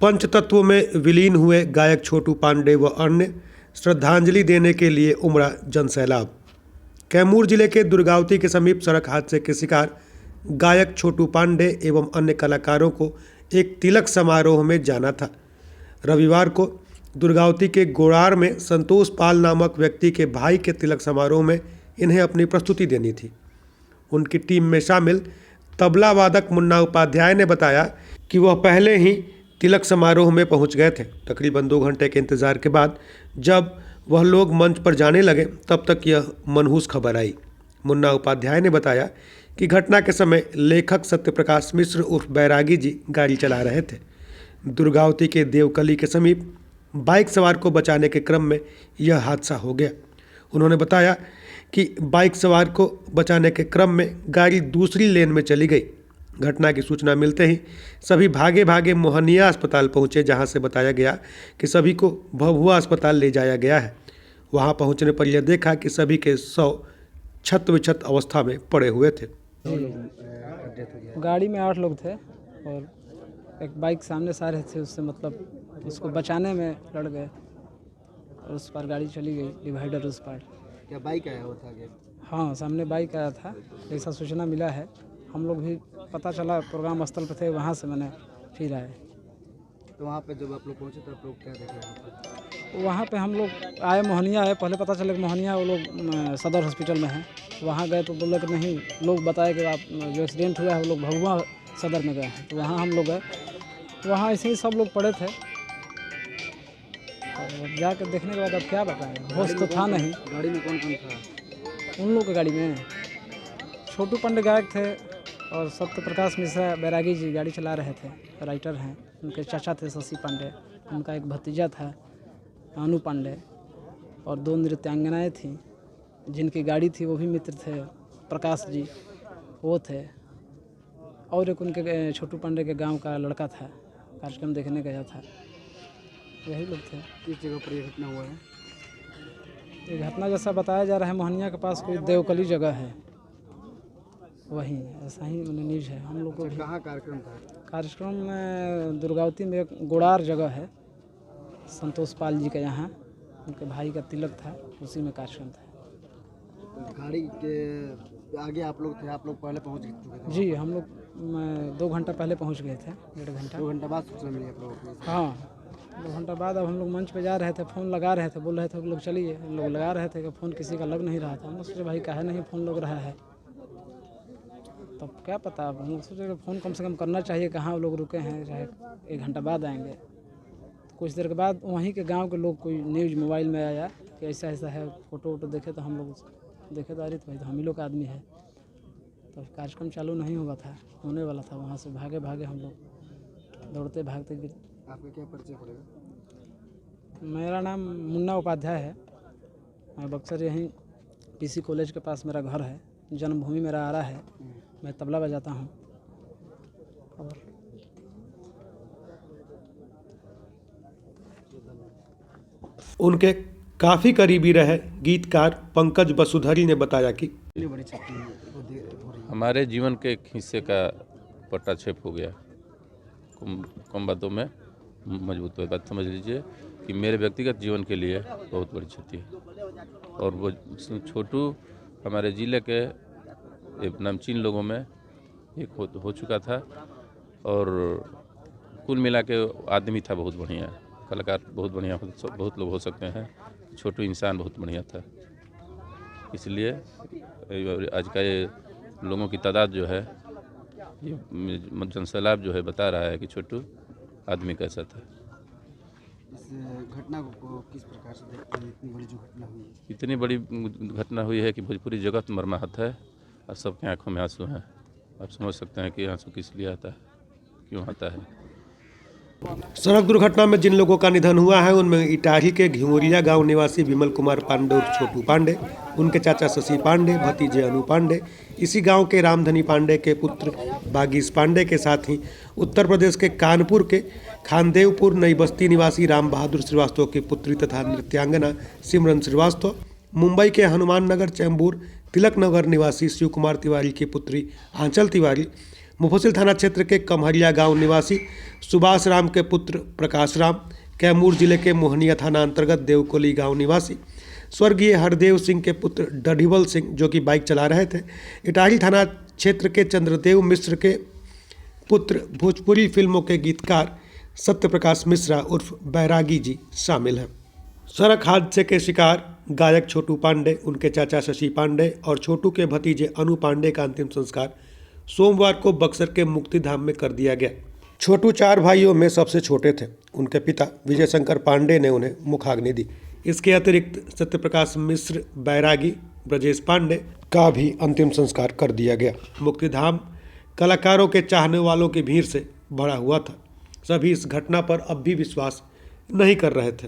पंचतत्व में विलीन हुए गायक छोटू पांडे व अन्य, श्रद्धांजलि देने के लिए उमड़ा जनसैलाब। कैमूर जिले के दुर्गावती के समीप सड़क हादसे के शिकार गायक छोटू पांडे एवं अन्य कलाकारों को एक तिलक समारोह में जाना था। रविवार को दुर्गावती के गोड़ार में संतोष पाल नामक व्यक्ति के भाई के तिलक समारोह में इन्हें अपनी प्रस्तुति देनी थी। उनकी टीम में शामिल तबला वादक मुन्ना उपाध्याय ने बताया कि वह पहले ही तिलक समारोह में पहुंच गए थे। तकरीबन 2 घंटे के इंतजार के बाद जब वह लोग मंच पर जाने लगे तब तक यह मनहूस खबर आई। मुन्ना उपाध्याय ने बताया कि घटना के समय लेखक सत्यप्रकाश मिश्र उर्फ बैरागी जी गाड़ी चला रहे थे। दुर्गावती के देवकली के समीप बाइक सवार को बचाने के क्रम में यह हादसा हो गया। उन्होंने बताया कि बाइक सवार को बचाने के क्रम में गाड़ी दूसरी लेन में चली गई। घटना की सूचना मिलते ही सभी भागे भागे मोहनिया अस्पताल पहुंचे, जहां से बताया गया कि सभी को भभुआ अस्पताल ले जाया गया है। वहां पहुंचने पर यह देखा कि सभी के शव छत विछत अवस्था में पड़े हुए थे। गाड़ी में 8 लोग थे और एक बाइक सामने से आ रहे थे, उससे मतलब उसको बचाने में लड़ गए और उस पर गाड़ी चली गई, डिवाइडर उस पर। क्या बाइक आया हुआ था? हाँ, सामने बाइक आया था, ऐसा सूचना मिला है। हम लोग भी पता चला प्रोग्राम स्थल पर थे, वहाँ से मैंने फिर आए। तो वहाँ पे जब आप लोग पहुँचे तो आप लोग क्या देखे? वहाँ पे हम लोग आए, मोहनिया आए। पहले पता चला कि मोहनिया वो लोग सदर हॉस्पिटल में हैं। वहाँ गए तो बोले कि नहीं, लोग बताए कि आप जो एक्सीडेंट हुआ है वो लोग भभुआ सदर में गए हैं। तो वहाँ हम लोग गए, वहाँ ऐसे ही सब लोग पड़े थे और जाकर देखने के बाद अब क्या बताएं, होश तो था नहीं। गाड़ी में कौन कौन था? उन लोग की गाड़ी में छोटू पांडे गायक थे और सत्यप्रकाश मिश्रा बैरागी जी गाड़ी चला रहे थे, राइटर हैं। उनके चाचा थे शशि पांडे, उनका एक भतीजा था अनु पांडे, और 2 नृत्यांगनाएँ थीं जिनकी गाड़ी थी, वो भी मित्र थे। प्रकाश जी वो थे, और एक उनके छोटू पांडे के गांव का लड़का था, कार्यक्रम देखने गया था। यही लोग थे। किस जगह पर ये घटना हुआ है? ये घटना जैसा बताया जा रहा है, मोहनिया के पास कोई देवकली जगह है, वहीं ऐसा ही न्यूज है। हम लोग को भी कहाँ कार्यक्रम था? कार्यक्रम में दुर्गावती में एक गोड़ार जगह है, संतोष पाल जी के यहाँ, उनके भाई का तिलक था, उसी में कार्यक्रम था। गाड़ी के आगे आप लोग थे, आप लोग पहले पहुँच चुके थे? जी, हम लोग 2 घंटा पहले पहुँच गए थे, 1.5 घंटा। 2 घंटा बाद सूचना मिली आप लोगों को? हाँ, 2 घंटा बाद अब हम लोग मंच पे जा रहे थे, फ़ोन लगा रहे थे, बोल रहे थे कि लोग चलिए। लोग लगा रहे थे कि फ़ोन किसी का लग नहीं रहा था। हम लोग सोचे भाई काहे नहीं फ़ोन लग रहा है, तब क्या पता। अब हम लोग सोचे कि फ़ोन कम से कम करना चाहिए, कहाँ वो लोग रुके हैं, चाहे 1 घंटा बाद आएंगे। कुछ देर के बाद वहीं के गांव के लोग, कोई न्यूज़ मोबाइल में आया कि ऐसा ऐसा है, फ़ोटो वोटो देखे तो हम लोग देखे तो अरे तो भाई तो हम ही लोग का आदमी है। तो कार्यक्रम चालू नहीं हुआ था, होने वाला था। वहाँ से भागे भागे हम लोग दौड़ते भागते गिर। आपका क्या परिचय पड़ेगा? मेरा नाम मुन्ना उपाध्याय है। मैं बक्सर यहीं पीसी कॉलेज के पास मेरा घर है, जन्मभूमि मेरा आरा है। मैं तबला बजाता हूँ। और उनके काफ़ी करीबी रहे गीतकार पंकज वसुधरी ने बताया कि बड़ी क्षति हो रही है। हमारे जीवन के एक हिस्से का पट्टाक्षेप हो गया। कम बातों में मजबूत बात समझ लीजिए कि मेरे व्यक्तिगत जीवन के लिए बहुत बड़ी क्षति है। और वो छोटू हमारे ज़िले के नामचीन लोगों में एक हो चुका था, और कुल मिला के आदमी था बहुत बढ़िया, कलाकार बहुत बढ़िया, बहुत लोग हो सकते हैं। छोटू इंसान बहुत बढ़िया था। इसलिए आज का ये लोगों की तादाद जो है, ये जनसैलाब जो है बता रहा है कि छोटू आदमी कैसा था। इस घटना को किस प्रकार से देखते हैं? इतनी बड़ी जो घटना हुई है, इतनी बड़ी घटना हुई है कि भोजपुरी जगत मर्माहत है और सबके आंखों में आंसू हैं। आप समझ सकते हैं कि आंसू किस लिए आता है, क्यों आता है। सड़क दुर्घटना में जिन लोगों का निधन हुआ है उनमें इटाही के घिउरिया गांव निवासी विमल कुमार पांडे और छोटू पांडे, उनके चाचा शशि पांडे, भतीजे अनु पांडे, इसी गांव के रामधनी पांडे के पुत्र बागीश पांडे के साथ ही उत्तर प्रदेश के कानपुर के खानदेवपुर नई बस्ती निवासी राम बहादुर श्रीवास्तव की पुत्री तथा नृत्यांगना सिमरन श्रीवास्तव, मुंबई के हनुमान नगर चैम्बूर तिलक नगर निवासी शिव कुमार तिवारी की पुत्री आंचल तिवारी, मुफस्सिल थाना क्षेत्र के कमहरिया गांव निवासी सुभाष राम के पुत्र प्रकाश राम, कैमूर जिले के मोहनिया थाना अंतर्गत देवकोली गांव निवासी स्वर्गीय हरदेव सिंह के पुत्र डढ़िवल सिंह जो कि बाइक चला रहे थे, इटाही थाना क्षेत्र के चंद्रदेव मिश्र के पुत्र भोजपुरी फिल्मों के गीतकार सत्यप्रकाश मिश्रा उर्फ बैरागी जी शामिल हैं। सड़क हादसे के शिकार गायक छोटू पांडे, उनके चाचा शशि पांडे और छोटू के भतीजे अनु पांडे का अंतिम संस्कार सोमवार को बक्सर के मुक्तिधाम में कर दिया गया। छोटू 4 भाइयों में सबसे छोटे थे। उनके पिता विजय शंकर पांडे ने उन्हें मुखाग्नि दी। इसके अतिरिक्त सत्यप्रकाश मिश्र, बैरागी, ब्रजेश पांडे का भी अंतिम संस्कार कर दिया गया। मुक्तिधाम कलाकारों के चाहने वालों की भीड़ से भरा हुआ था। सभी इस घटना पर अब भी विश्वास नहीं कर रहे थे।